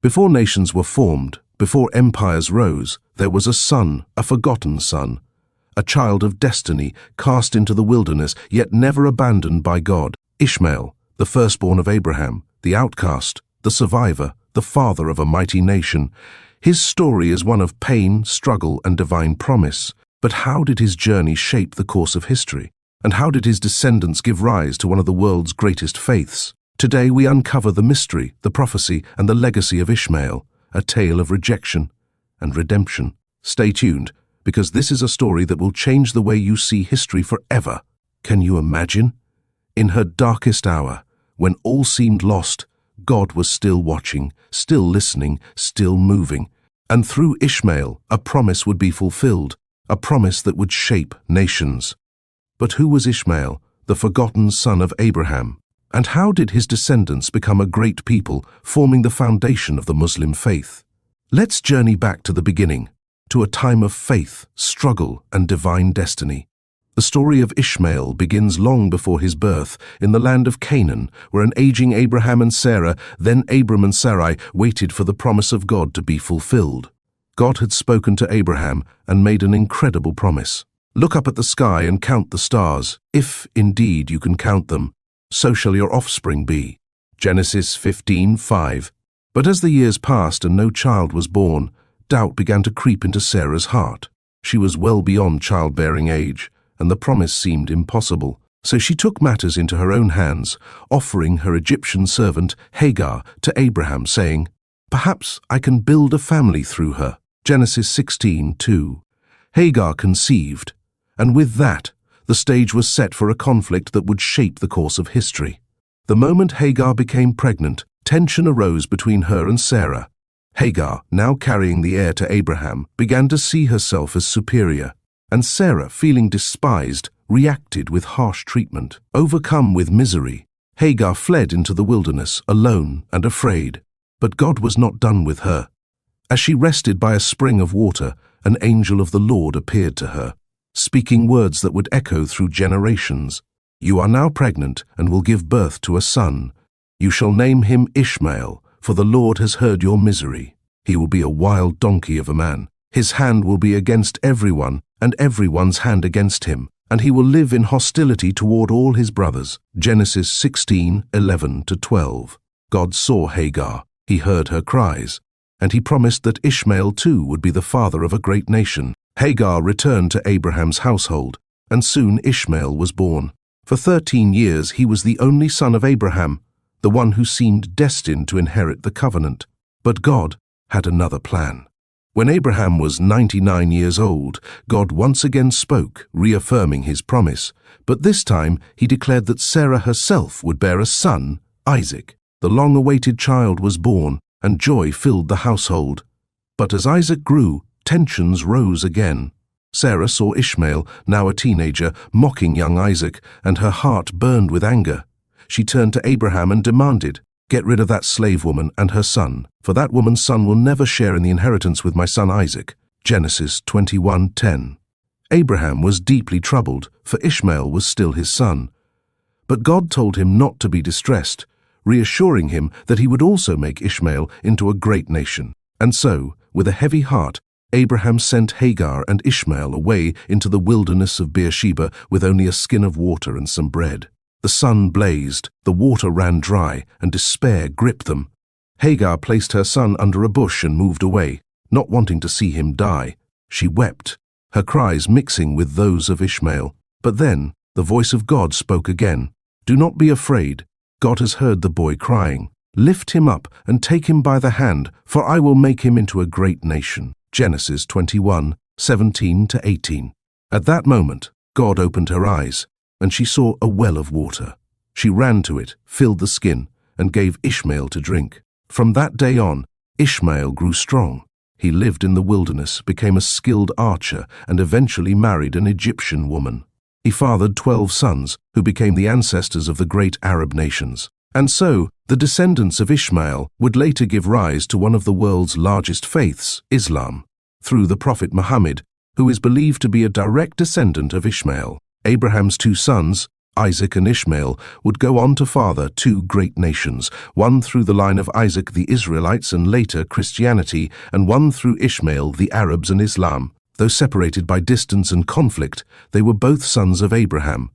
Before nations were formed, before empires rose, there was a son, a forgotten son, a child of destiny, cast into the wilderness, yet never abandoned by God. Ishmael, the firstborn of Abraham, the outcast, the survivor, the father of a mighty nation. His story is one of pain, struggle, and divine promise. But how did his journey shape the course of history? And how did his descendants give rise to one of the world's greatest faiths? Today we uncover the mystery, the prophecy, and the legacy of Ishmael, a tale of rejection and redemption. Stay tuned, because this is a story that will change the way you see history forever. Can you imagine? In her darkest hour, when all seemed lost, God was still watching, still listening, still moving. And through Ishmael, a promise would be fulfilled, a promise that would shape nations. But who was Ishmael, the forgotten son of Abraham? And how did his descendants become a great people, forming the foundation of the Muslim faith? Let's journey back to the beginning, to a time of faith, struggle, and divine destiny. The story of Ishmael begins long before his birth, in the land of Canaan, where an aging Abraham and Sarah, then Abram and Sarai, waited for the promise of God to be fulfilled. God had spoken to Abraham and made an incredible promise. Look up at the sky and count the stars. If, indeed, you can count them, so shall your offspring be. Genesis 15:5. But as the years passed and no child was born, doubt began to creep into Sarah's heart. She was well beyond childbearing age, and the promise seemed impossible. So she took matters into her own hands, offering her Egyptian servant Hagar to Abraham, saying, "Perhaps I can build a family through her." Genesis 16:2. Hagar conceived, and with that, the stage was set for a conflict that would shape the course of history. The moment Hagar became pregnant, tension arose between her and Sarah. Hagar, now carrying the heir to Abraham, began to see herself as superior, and Sarah, feeling despised, reacted with harsh treatment. Overcome with misery, Hagar fled into the wilderness, alone and afraid. But God was not done with her. As she rested by a spring of water, an angel of the Lord appeared to her, speaking words that would echo through generations. "You are now pregnant and will give birth to a son. You shall name him Ishmael, for the Lord has heard your misery. He will be a wild donkey of a man. His hand will be against everyone, and everyone's hand against him, and he will live in hostility toward all his brothers." Genesis 16:11-12. God saw Hagar. He heard her cries, and he promised that Ishmael too would be the father of a great nation. Hagar returned to Abraham's household, and soon Ishmael was born. For 13 years he was the only son of Abraham, the one who seemed destined to inherit the covenant. But God had another plan. When Abraham was 99 years old, God once again spoke, reaffirming his promise. But this time he declared that Sarah herself would bear a son, Isaac. The long-awaited child was born, and joy filled the household. But as Isaac grew, tensions rose again. Sarah saw Ishmael, now a teenager, mocking young Isaac, and her heart burned with anger. She turned to Abraham and demanded, "Get rid of that slave woman and her son, for that woman's son will never share in the inheritance with my son Isaac." Genesis 21:10. Abraham was deeply troubled, for Ishmael was still his son. But God told him not to be distressed, reassuring him that he would also make Ishmael into a great nation. And so, with a heavy heart, Abraham sent Hagar and Ishmael away into the wilderness of Beersheba with only a skin of water and some bread. The sun blazed, the water ran dry, and despair gripped them. Hagar placed her son under a bush and moved away, not wanting to see him die. She wept, her cries mixing with those of Ishmael. But then the voice of God spoke again. "Do not be afraid. God has heard the boy crying. Lift him up and take him by the hand, for I will make him into a great nation." Genesis 21:17-18. At that moment, God opened her eyes, and she saw a well of water. She ran to it, filled the skin, and gave Ishmael to drink. From that day on, Ishmael grew strong. He lived in the wilderness, became a skilled archer, and eventually married an Egyptian woman. He fathered 12 sons, who became the ancestors of the great Arab nations. And so, the descendants of Ishmael would later give rise to one of the world's largest faiths, Islam, through the Prophet Muhammad, who is believed to be a direct descendant of Ishmael. Abraham's 2 sons, Isaac and Ishmael would go on to father two great nations, one through the line of Isaac the Israelites and later Christianity, and one through Ishmael the Arabs and Islam. Though separated by distance and conflict, they were both sons of Abraham.